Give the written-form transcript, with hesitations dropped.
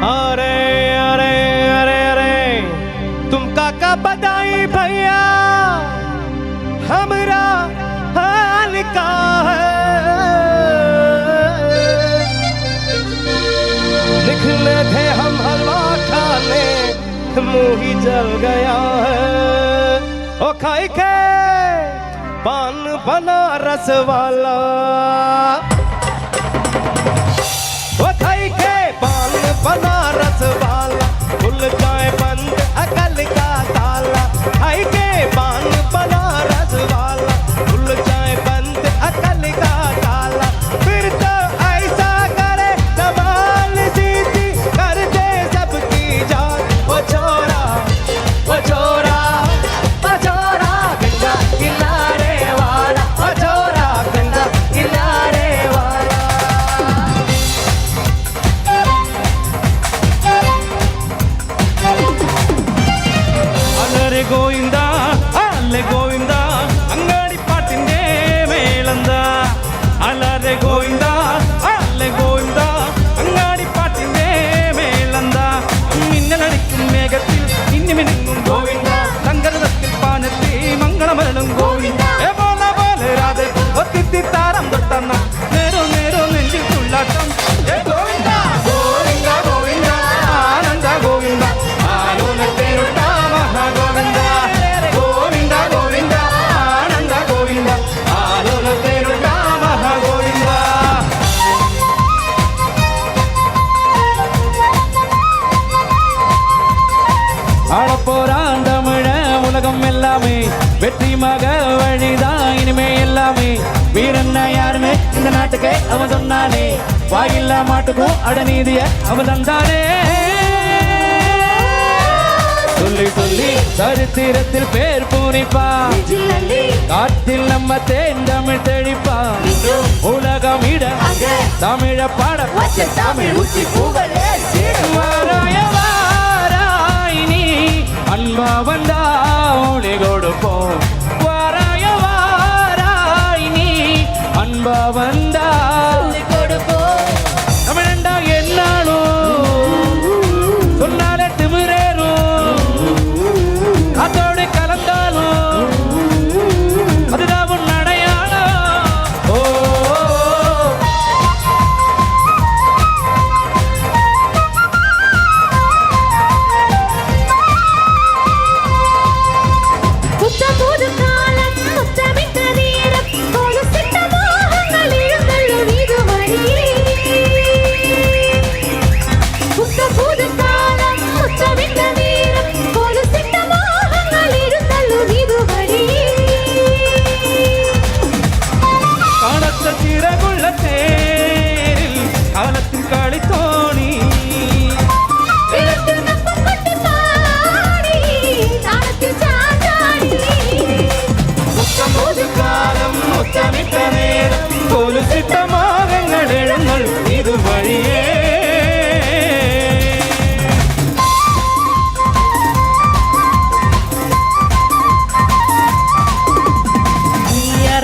अरे अरे अरे अरे तुम काका बधाई भैया हमरा हाल का है। निकले थे हम हलवा खाने मुंह ही जल गया है। ओ खाई के पान बनारस वाला, ओ खाई के पान बनारस वाला, खुल जाए बंद अकल का ताला। खाई के पान बनारस वाला, खुल जाए बंद अकल का ताला। फिर तो ऐसा करे कमाल सीधी कर दे सबकी जान। वो छोरा वो छोरा वो छोरा गंगा किनारे वाला, वो छोरा गंगा किनारे वाला। ಅಲ್ಲರೆ ಗೋವಿಂದ ಅಲ್ಲೆ ಗೋವಿಂದ ಅಂಗಡಿ ಪಾಟಿಂದೆ ಮೇಳಂದ. ಅಲ್ಲರೆ ಗೋವಿಂದ ಅಲ್ಲೆ ಗೋವಿಂದ അങ്ങാടി പാട്ടിന്റെ മേളന്ത. മിന്നലടിക്കും മേഘത്തിൽ മിന്നിമിനുങ്ങും ഗോവിന്ദ, സങ്കടത്തിൽ പാനത്തിൽ മംഗളമരണം ഗോവിന്ദ. പോലെ പോലെ രാധ ഒത്തിത്താരം തൊട്ടന്ന നേരോ നേരോ നെഞ്ചിൽ തുള്ളാട്ടം. ഗോവിന്ദ ഗോവിന്ദ ഗോവിന്ദ ആനന്ദ ഗോവിന്ദ ആലോലത്തേരുണ്ട മഹാഗോവിന്ദ. ഗോവിന്ദ ഗോവിന്ദ ആനന്ദ ഗോവിന്ദ ആലോലത്തേരുണ്ട മഹാഗോവിന്ദ. ஆடப்போறான் தமிழ உலகம் எல்லாமே, வெற்றி மக வழிதான் இனிமே எல்லாமே. வீரன்னா யாருன்னு இந்த நாட்டுக்கே அவன் சொன்னானே, வாயில்லா மாட்டுக்கும் அடநீதிய அவன் தந்தானே. சொல்லி சொல்லி சரித்திரத்தில் பேர் பூரிப்பான், காற்றில் நம்ம தேன் தமிழ் தெளிப்பான். உலகம் இட தமிழ பாட தமிழ் ஊசி அன்பா வந்தா ஒளி கொடுப்போம். வாராய வாராய் நீ அன்பா வந்தா கொடுப்போம். தமிழண்டா என்னாலும் சொன்னாலே திமிரேறும், காத்தோடு கலந்தாலும் அதுதான் உன் அடையாளம். ஓ புத்த